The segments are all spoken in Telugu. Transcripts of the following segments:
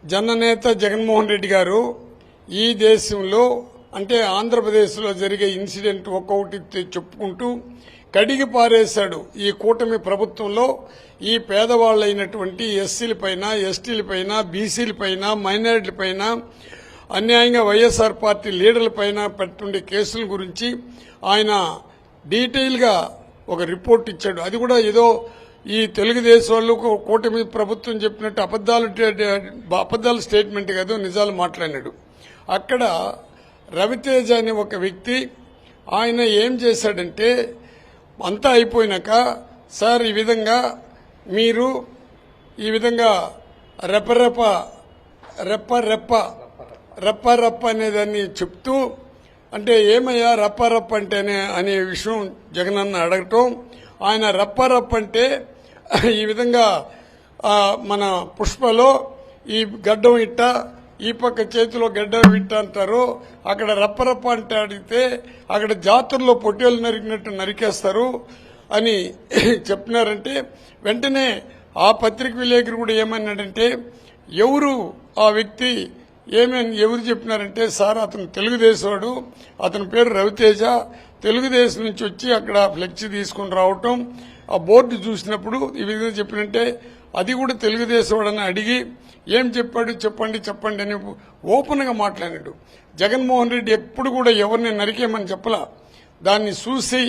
జననేత జగన్మోహన్ రెడ్డి గారు ఈ దేశంలో అంటే ఆంధ్రప్రదేశ్లో జరిగే ఇన్సిడెంట్ ఒక్కొక్కటి చెప్పుకుంటూ కడిగి పారేశాడు. ఈ కూటమి ప్రభుత్వంలో ఈ పేదవాళ్లైనటువంటి ఎస్సీలపైన, ఎస్టీలపైన, బీసీలపైన, మైనారిటీలపైన అన్యాయంగా వైఎస్ఆర్ పార్టీ లీడర్లపైన పెట్టుండే కేసుల గురించి ఆయన డీటెయిల్గా ఒక రిపోర్ట్ ఇచ్చాడు. అది కూడా ఏదో ఈ తెలుగుదేశం వాళ్ళు కూటమి ప్రభుత్వం చెప్పినట్టు అబద్దాల స్టేట్మెంట్ కాదు, నిజాలు మాట్లాడినాడు. అక్కడ రవితేజ అనే ఒక వ్యక్తి ఆయన ఏం చేశాడంటే అంతా అయిపోయినాక, సార్ ఈ విధంగా మీరు ఈ విధంగా రెప్ప అనేదాన్ని చెప్తూ అంటే ఏమయ్యా రప్ప అంటే అనే విషయం జగనన్న అడగటం, ఆయన రప్ప అంటే ఈ విధంగా మన పుష్పలో ఈ గడ్డం ఇట్ట ఈ పక్క చేతిలో గడ్డం ఇట్ట అంటారు, అక్కడ రప్ప అంటే అడిగితే అక్కడ జాతరలో పొట్టేలు నరికినట్టు నరికేస్తారు అని చెప్పినారంటే వెంటనే ఆ పత్రిక విలేకరు కూడా ఏమన్నాడంటే ఎవరు ఆ వ్యక్తి ఎవరు చెప్పినారంటే సార్ అతను తెలుగుదేశవాడు, అతని పేరు రవితేజ, తెలుగుదేశం నుంచి వచ్చి అక్కడ ఫ్లెక్సీ తీసుకుని రావటం, ఆ బోర్డు చూసినప్పుడు ఈ విధంగా చెప్పినంటే అది కూడా తెలుగుదేశవాడని అడిగి ఏం చెప్పాడు చెప్పండి అని ఓపెన్ గా మాట్లాడాడు. జగన్మోహన్ రెడ్డి ఎప్పుడు కూడా ఎవరిని నరికేమని చెప్పలా, దాన్ని చూసి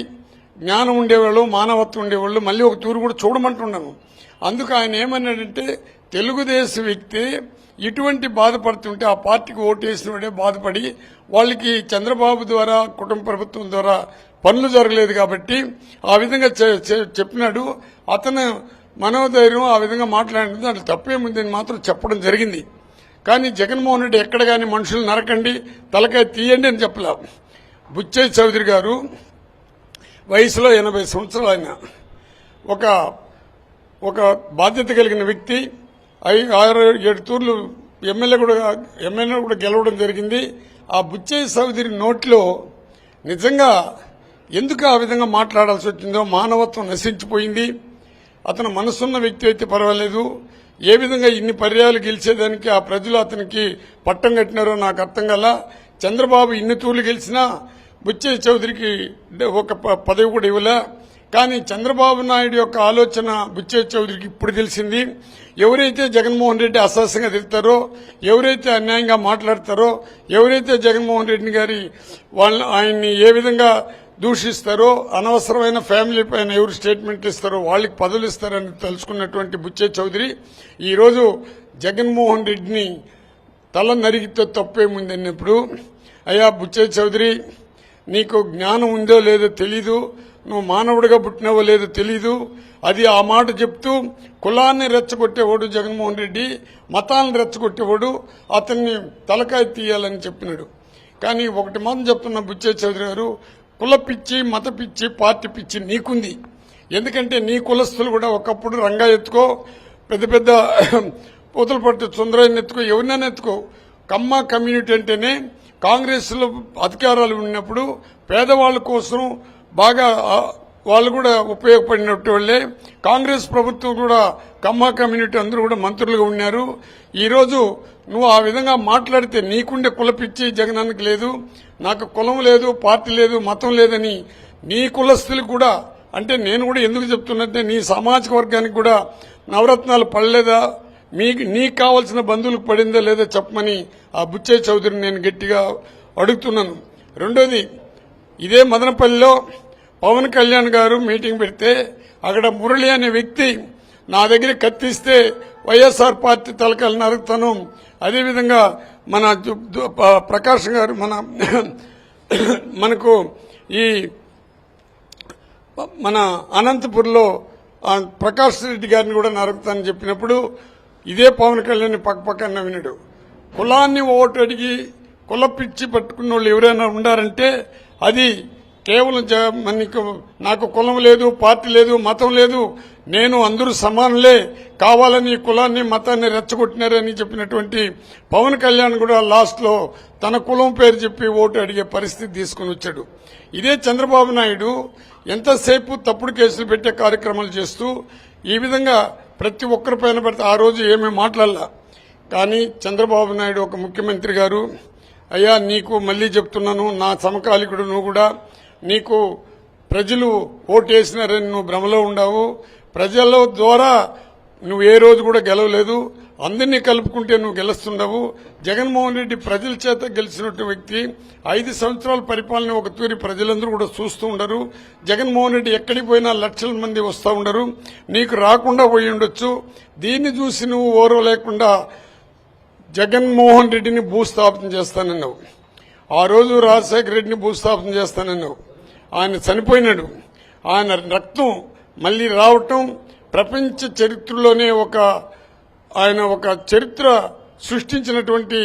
జ్ఞానం ఉండేవాళ్ళు, మానవత్వం ఉండేవాళ్ళు మళ్ళీ ఒక తూరు కూడా చూడమంటున్నాను. అందుకు ఆయన ఏమన్నాడంటే తెలుగుదేశం వ్యక్తి ఇటువంటి బాధపడుతుంటే ఆ పార్టీకి ఓటేసిన వాడే బాధపడి వాళ్ళకి చంద్రబాబు ద్వారా కుటుంబ ప్రభుత్వం ద్వారా పనులు జరగలేదు కాబట్టి ఆ విధంగా చెప్పినాడు. అతను మనోధైర్యం ఆ విధంగా మాట్లాడినది దాంట్లో తప్పేముందని మాత్రం చెప్పడం జరిగింది. కానీ జగన్మోహన్ రెడ్డి ఎక్కడ కానీ మనుషులు నరకండి, తలకాయ తీయండి అని చెప్పలే. బుచ్చయ్య చౌదరి గారు వయసులో 80 సంవత్సరాలు, ఆయన ఒక బాధ్యత కలిగిన వ్యక్తి, 6-7 తూర్లు ఎమ్మెల్యే కూడా గెలవడం జరిగింది. ఆ బుచ్చయ్య చౌదరి నోట్లో నిజంగా ఎందుకు ఆ విధంగా మాట్లాడాల్సి వచ్చిందో, మానవత్వం నశించిపోయింది. అతను మనసున్న వ్యక్తి అయితే పర్వాలేదు, ఏ విధంగా ఇన్ని పర్యాలు గెలిచేదానికి ఆ ప్రజలు అతనికి పట్టం కట్టినారో నాకు అర్థం కల. చంద్రబాబు ఇన్ని తూర్లు గెలిచినా బుచ్చయ్య చౌదరికి ఒక పదవి కూడా ఇవ్వలే. కానీ చంద్రబాబు నాయుడు యొక్క ఆలోచన బుచ్చయ్య చౌదరికి ఇప్పుడు తెలిసింది. ఎవరైతే జగన్మోహన్ రెడ్డి అసహ్యంగా తిడతారో, ఎవరైతే అన్యాయంగా మాట్లాడతారో, ఎవరైతే జగన్మోహన్ రెడ్డి గారి ఆయన్ని ఏ విధంగా దూషిస్తారో, అనవసరమైన ఫ్యామిలీ పైన ఎవరు స్టేట్మెంట్ ఇస్తారో వాళ్ళకి పదవులు ఇస్తారని తెలుసుకున్నటువంటి బుచ్చయ్య చౌదరి ఈరోజు జగన్మోహన్ రెడ్డిని తల నరిగితే తప్పేముంది అన్నప్పుడు, అయ్యా బుచ్చయ్య చౌదరి నీకు జ్ఞానం ఉందో లేదో తెలీదు, నువ్వు మానవుడిగా పుట్టినావో లేదో తెలీదు. అది ఆ మాట చెప్తూ కులాన్ని రెచ్చగొట్టేవాడు జగన్మోహన్ రెడ్డి, మతాలను రెచ్చగొట్టేవాడు, అతన్ని తలకాయ తీయాలని చెప్పినాడు. కానీ ఒకటి మాత్రం చెప్తున్న బుచ్చయ్య చౌదరి గారు, కుల పిచ్చి, మత పిచ్చి, పార్టీ పిచ్చి నీకుంది. ఎందుకంటే నీ కులస్తులు కూడా ఒకప్పుడు రంగా ఎత్తుకో, పెద్ద పూతలపట్టు సుందరయ్యని ఎత్తుకో, ఎవరినైనా ఎత్తుకో, కమ్మ కమ్యూనిటీ అంటేనే కాంగ్రెస్ లో అధికారాలు ఉన్నప్పుడు పేదవాళ్ల కోసం బాగా వాళ్ళు కూడా ఉపయోగపడినట్టు వాళ్ళే. కాంగ్రెస్ ప్రభుత్వం కూడా కమ్మ కమ్యూనిటీ అందరూ కూడా మంత్రులుగా ఉన్నారు. ఈరోజు నువ్వు ఆ విధంగా మాట్లాడితే నీకుండే కులపిచ్చి జగనానికి లేదు, నాకు కులం లేదు, పార్టీ లేదు, మతం లేదని నీ కులస్తులకు కూడా, అంటే నేను కూడా ఎందుకు చెప్తున్నట్టే నీ సామాజిక వర్గానికి కూడా నవరత్నాలు పడలేదా, నీకు కావాల్సిన బంధువులకు పడిందా లేదా చెప్పమని ఆ బుచ్చయ్య చౌదరిని నేను గట్టిగా అడుగుతున్నాను. రెండోది, ఇదే మదనపల్లిలో పవన్ కళ్యాణ్ గారు మీటింగ్ పెడితే అక్కడ మురళి అనే వ్యక్తి నా దగ్గర కత్తిస్తే వైఎస్ఆర్ పార్టీ తలకాయలు నరుకుతాను, అదేవిధంగా మన ప్రకాష్ గారు మనకు ఈ మన అనంతపూర్లో ప్రకాష్ రెడ్డి గారిని కూడా నరుకుతానని చెప్పినప్పుడు ఇదే పవన్ కళ్యాణ్ పక్కన విన్నాడు. కులాన్ని ఓటు అడిగి కుల పిచ్చి పట్టుకున్న వాళ్ళు ఎవరైనా ఉండారంటే అది కేవలం నాకు కులం లేదు, పార్టీ లేదు, మతం లేదు, నేను అందరూ సమానులే, కావాలని కులాన్ని మతాన్ని రెచ్చగొట్టినారని చెప్పినటువంటి పవన్ కళ్యాణ్ కూడా లాస్ట్ లో తన కులం పేరు చెప్పి ఓటు అడిగే పరిస్థితి తీసుకుని వచ్చాడు. ఇదే చంద్రబాబు నాయుడు ఎంతసేపు తప్పుడు కేసులు పెట్టే కార్యక్రమాలు చేస్తూ ఈ విధంగా ప్రతి ఒక్కరిపైన పెడితే ఆ రోజు ఏమీ మాట్లాడలా. కానీ చంద్రబాబు నాయుడు ఒక ముఖ్యమంత్రి గారు, అయ్యా నీకు మళ్లీ చెప్తున్నాను, నా సమకాలికుడు నువ్వు కూడా, నీకు ప్రజలు ఓటేసినారని నువ్వు భ్రమలో ఉండవు. ప్రజల ద్వారా నువ్వు ఏ రోజు కూడా గెలవలేదు, అందరినీ కలుపుకుంటే నువ్వు గెలుస్తుండవు. జగన్మోహన్ రెడ్డి ప్రజల చేత గెలిచినట్టు వ్యక్తి. 5 సంవత్సరాల పరిపాలన ఒక తూరి ప్రజలందరూ కూడా చూస్తూ ఉండరు. జగన్మోహన్ రెడ్డి ఎక్కడికి పోయినా లక్షల మంది వస్తూ ఉండరు, నీకు రాకుండా పోయి ఉండొచ్చు. దీన్ని చూసి నువ్వు ఓర్వలేకుండా జగన్మోహన్ రెడ్డిని భూస్థాపన చేస్తానన్నావు. ఆ రోజు రాజశేఖర రెడ్డిని భూస్థాపన చేస్తానన్నావు. ఆయన చనిపోయినాడు. ఆయన రక్తం మళ్లీ రావటం ప్రపంచ చరిత్రలోనే ఆయన ఒక చరిత్ర సృష్టించినటువంటి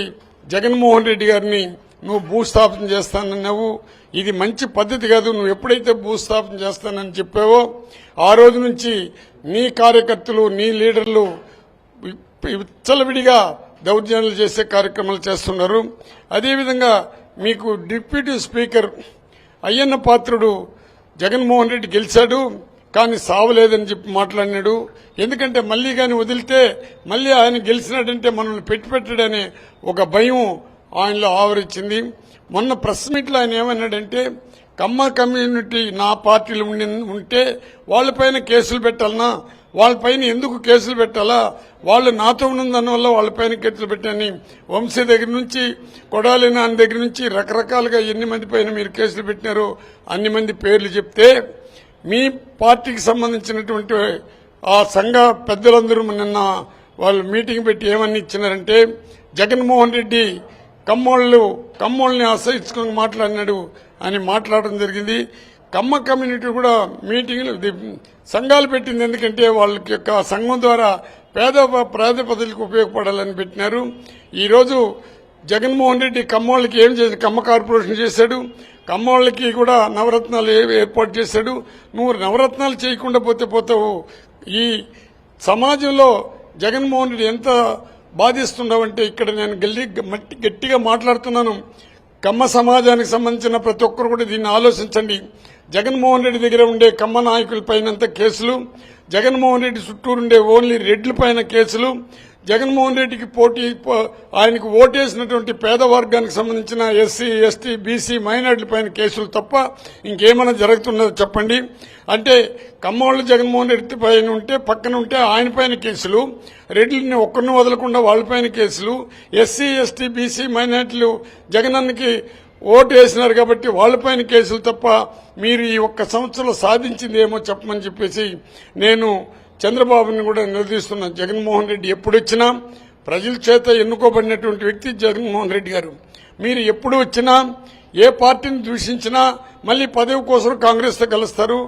జగన్మోహన్ రెడ్డి గారిని నువ్వు భూస్థాపన చేస్తానన్నావు. ఇది మంచి పద్ధతి కాదు. నువ్వు ఎప్పుడైతే భూస్థాపన చేస్తానని చెప్పావో ఆ రోజు నుంచి నీ కార్యకర్తలు, నీ లీడర్లు విచ్చలవిడిగా దౌర్జన్యాలు చేసే కార్యక్రమాలు చేస్తున్నారు. అదేవిధంగా మీకు డిప్యూటీ స్పీకర్ అయ్యన్న పాత్రుడు జగన్మోహన్ రెడ్డి గెలిచాడు కానీ సావలేదని చెప్పి మాట్లాడినాడు. ఎందుకంటే మళ్లీ కానీ వదిలితే మళ్లీ ఆయన గెలిచినాడంటే మనల్ని పెట్టాడనే ఒక భయం ఆయనలో ఆవరించింది. మొన్న ప్రెస్ మీట్లో ఆయన ఏమన్నాడంటే, కమ్మ కమ్యూనిటీ నా పార్టీలో ఉంటే వాళ్ళపైన కేసులు పెట్టాలనా, వాళ్ళపైన ఎందుకు కేసులు పెట్టాలా, వాళ్ళు నాతో ఉన్నందువల్ల వల్ల వాళ్ళపైన కేసులు పెట్టాని వంశీ దగ్గర నుంచి కొడాలి నాన్న దగ్గర నుంచి రకరకాలుగా ఎన్ని మంది పైన మీరు కేసులు పెట్టినారో అన్ని మంది పేర్లు చెప్తే, మీ పార్టీకి సంబంధించినటువంటి ఆ సంఘ పెద్దలందరూ నిన్న వాళ్ళు మీటింగ్ పెట్టి ఏమని ఇచ్చినారంటే, జగన్మోహన్ రెడ్డి కమ్మోళ్ళని ఆశ్రయించుకొని మాట్లాడినాడు అని మాట్లాడడం జరిగింది. కమ్మ కమ్యూనిటీ కూడా మీటింగ్లు సంఘాలు పెట్టింది. ఎందుకంటే వాళ్ళకి యొక్క సంఘం ద్వారా పేద ప్రజలకు ఉపయోగపడాలని పెట్టినారు. ఈరోజు జగన్మోహన్ రెడ్డి కమ్మోళ్ళకి ఏం చేశాడు, కమ్మ కార్పొరేషన్ చేశాడు, కమ్మోళ్ళకి కూడా నవరత్నాలు ఏర్పాటు చేశాడు. నువ్వు నవరత్నాలు చేయకుండా పోతావు. ఈ సమాజంలో జగన్మోహన్ రెడ్డి ఎంత బాధిస్తున్నావంటే, ఇక్కడ నేను గట్టిగా మాట్లాడుతున్నాను. కమ్మ సమాజానికి సంబంధించిన ప్రతి ఒక్కరు కూడా దీన్ని ఆలోచించండి. జగన్మోహన్ రెడ్డి దగ్గర ఉండే కమ్మ నాయకులపైనంత కేసులు, జగన్మోహన్ రెడ్డి చుట్టూరుండే ఓన్లీ రెడ్లపైన కేసులు, జగన్మోహన్ రెడ్డికి ఆయనకు ఓటేసినటువంటి పేద వర్గానికి సంబంధించిన ఎస్సీ, ఎస్టీ, బీసీ, మైనార్టీలపైన కేసులు తప్ప ఇంకేమైనా జరుగుతున్నదో చెప్పండి. అంటే కమ్మోళ్ళు జగన్మోహన్ రెడ్డి పైన ఉంటే పక్కన ఉంటే ఆయన పైన కేసులు, రెడ్డిని ఒక్కరిని వదలకుండా వాళ్ళపైన కేసులు, ఎస్సీ, ఎస్టీ, బీసీ, మైనార్టీలు జగనన్నకి ఓటు వేసినారు కాబట్టి వాళ్ళపైన కేసులు తప్ప మీరు ఈ 1 సంవత్సరంలో సాధించింది ఏమో చెప్పమని చెప్పేసి నేను చంద్రబాబుని కూడా నిలదీస్తున్నా. జగన్మోహన్ రెడ్డి ఎప్పుడొచ్చినా ప్రజల చేత ఎన్నుకోబడినటువంటి వ్యక్తి జగన్మోహన్ రెడ్డి గారు. మీరు ఎప్పుడు వచ్చినా ఏ పార్టీని దూషించినా మళ్లీ పదవి కోసం కాంగ్రెస్ తో కలుస్తారు.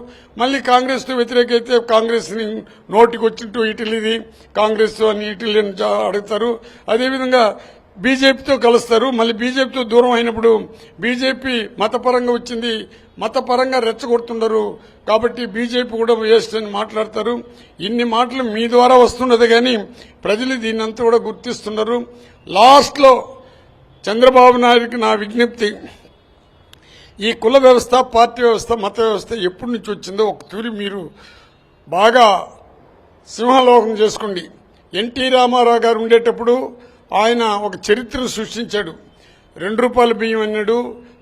మళ్లీ కాంగ్రెస్ తో వ్యతిరేకైతే కాంగ్రెస్ ని నోటికి వచ్చినట్టు ఇటలీది కాంగ్రెస్ అని ఇటలీ అడుగుతారు. అదేవిధంగా బీజేపీతో కలుస్తారు. మళ్ళీ బీజేపీతో దూరం అయినప్పుడు బీజేపీ మతపరంగా వచ్చింది, మతపరంగా రెచ్చగొడుతున్నారు కాబట్టి బీజేపీ కూడా వేస్ట్ అని మాట్లాడతారు. ఇన్ని మాటలు మీ ద్వారా వస్తున్నది కానీ ప్రజలు దీన్నంతా కూడా గుర్తిస్తున్నారు. లాస్ట్ లో చంద్రబాబు నాయుడికి నా విజ్ఞప్తి, ఈ కుల వ్యవస్థ, పార్టీ వ్యవస్థ, మత వ్యవస్థ ఎప్పటి నుంచి వచ్చిందో ఒక తూరి మీరు బాగా సింహలోకం చేసుకోండి. ఎన్టీ రామారావు గారు ఉండేటప్పుడు ఆయన ఒక చరిత్రను సృష్టించాడు. 2 రూపాయల బియ్యం అన్నాడు.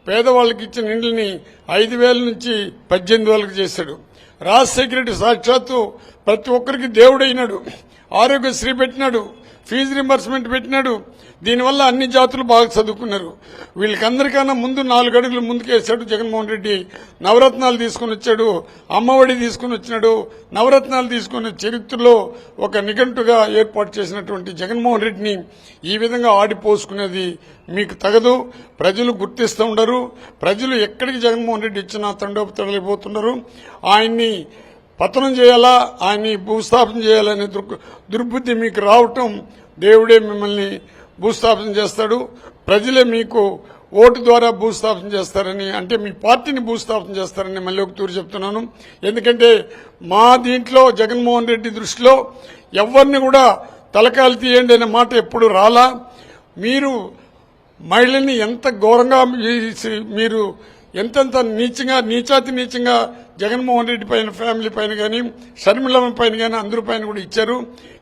పేదవాళ్ళకి ఇచ్చిన ఇండ్లని 5,000 నుంచి 18,000 చేశాడు. రాజశేఖర రెడ్డి సాక్షాత్తు ప్రతి ఒక్కరికి దేవుడైనాడు. ఆరోగ్యశ్రీ పెట్టినాడు, ఫీజు రింబర్స్మెంట్ పెట్టినాడు. దీనివల్ల అన్ని జాతులు బాగా చదువుకున్నారు. వీళ్ళకందరికన్నా ముందు 4 అడుగులు ముందుకేశాడు జగన్మోహన్ రెడ్డి. నవరత్నాలు తీసుకుని వచ్చాడు, అమ్మఒడి తీసుకుని వచ్చినాడు. నవరత్నాలు తీసుకునే చరిత్రలో ఒక నిఘంటుగా ఏర్పాటు చేసినటువంటి జగన్మోహన్ రెడ్డిని ఈ విధంగా ఆడిపోసుకునేది మీకు తగదు. ప్రజలు గుర్తిస్తూ ఉండరు. ప్రజలు ఎక్కడికి జగన్మోహన్ రెడ్డి ఇచ్చినా తండోపతడలిపోతున్నారు. ఆయన్ని పతనం చేయాలా, ఆయన్ని భూస్థాపన చేయాలనే దుర్బుద్ధి మీకు రావటం దేవుడే మిమ్మల్ని భూస్థాపన చేస్తాడు. ప్రజలే మీకు ఓటు ద్వారా భూస్థాపన చేస్తారని, అంటే మీ పార్టీని భూస్థాపన చేస్తారని మళ్ళీ ఒక తూరు చెప్తున్నాను. ఎందుకంటే మా దీంట్లో జగన్మోహన్ రెడ్డి దృష్టిలో ఎవరిని కూడా తలకాయలు తీయండి అనే మాట ఎప్పుడు రాలా. మీరు మహిళల్ని ఎంత ఘోరంగా మీరు ఎంతెంత నీచాతి నీచంగా జగన్మోహన్ రెడ్డి పైన, ఫ్యామిలీ పైన కానీ, షర్మిలమ్మ పైన కానీ అందరి పైన కూడా ఇచ్చారు.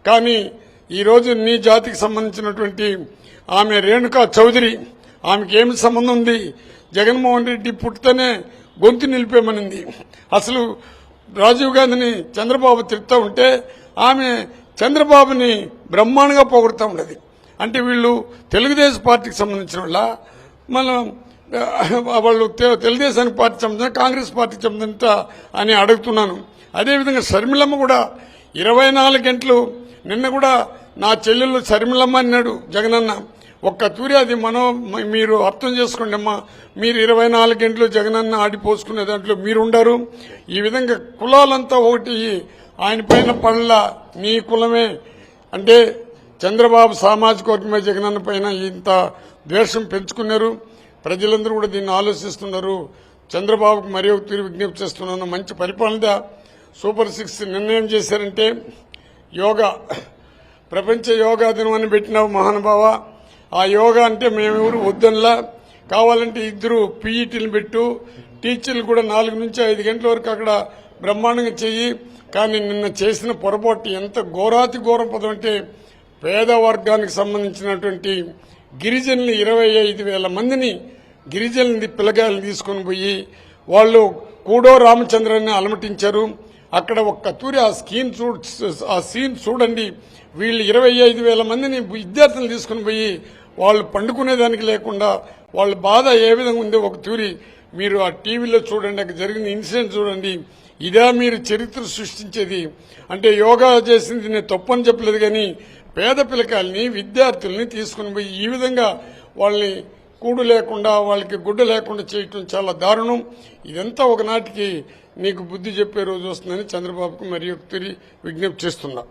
కానీ ఈరోజు నీ జాతికి సంబంధించినటువంటి ఆమె రేణుకా చౌదరి, ఆమెకి ఏమి సంబంధం ఉంది? జగన్మోహన్ రెడ్డి పుట్టుతోనే గొంతు నిలిపేమనింది. అసలు రాజీవ్ గాంధీని చంద్రబాబు తిడుతూ ఉంటే ఆమె చంద్రబాబుని బ్రహ్మాండంగా పొగుడుతూ ఉండేది. అంటే వీళ్ళు తెలుగుదేశం పార్టీకి సంబంధించిన మనం వాళ్ళు తెలుగుదేశానికి పార్టీ సంబంధించిన కాంగ్రెస్ పార్టీకి సంబంధించిన అని అడుగుతున్నాను. అదేవిధంగా షర్మిలమ్మ కూడా 24 గంటలు నిన్న కూడా నా చెల్లెళ్ళు షర్మిలమ్మ అన్నాడు జగనన్న. ఒక్క తూరి అది మీరు అర్థం చేసుకోండి అమ్మా. మీరు 24 గంటలు జగనన్న ఆడిపోసుకునే దాంట్లో మీరుండరు. ఈ విధంగా కులాలంతా ఒకటి ఆయన పైన పళ్ళ నీ కులమే అంటే చంద్రబాబు సామాజిక వర్గమే జగనన్న పైన ఇంత ద్వేషం పెంచుకున్నారు. ప్రజలందరూ కూడా దీన్ని ఆలోచిస్తున్నారు. చంద్రబాబుకు మరి ఒక తీరు విజ్ఞప్తి చేస్తున్నాను. మంచి పరిపాలన సూపర్ 6 నిర్ణయం చేశారంటే యోగా ప్రపంచ యోగా దినం అని పెట్టినావు మహానుభావ. ఆ యోగా అంటే మేమెవరు వద్దనలా. కావాలంటే 2 పీఈటీలు పెట్టు, టీచర్లు కూడా 4 నుంచి 5 గంటల వరకు అక్కడ బ్రహ్మాండంగా చెయ్యి. కానీ నిన్న చేసిన పొరపాటు ఎంత ఘోరాతి ఘోరం పదం అంటే పేద వర్గానికి సంబంధించినటువంటి గిరిజనులు 25,000 మందిని గిరిజనుల పిల్లగాయలు తీసుకొని పోయి వాళ్ళు కూడో రామచంద్రాన్ని అలమటించారు. అక్కడ ఒక్క తూరి ఆ సీన్ చూడండి. వీళ్ళు 25,000 మందిని విద్యార్థులు తీసుకుని పోయి వాళ్ళు పండుకునేదానికి లేకుండా వాళ్ళ బాధ ఏ విధంగా ఉందో ఒక తూరి మీరు ఆ టీవీలో చూడండి. అక్కడ జరిగిన ఇన్సిడెంట్ చూడండి. ఇదే మీరు చరిత్ర సృష్టించేది? అంటే యోగా చేసింది నేను తప్పని చెప్పలేదు, కానీ పేద పిల్లకాయల్ని విద్యార్థుల్ని తీసుకుని పోయి ఈ విధంగా వాళ్ళని కూడు లేకుండా వాళ్ళకి గుడ్డ లేకుండా చేయటం చాలా దారుణం. ఇదంతా ఒకనాటికి నీకు బుద్ధి చెప్పే రోజు వస్తుందని చంద్రబాబుకు మరి ఒకసారి విజ్ఞప్తి చేస్తున్నా.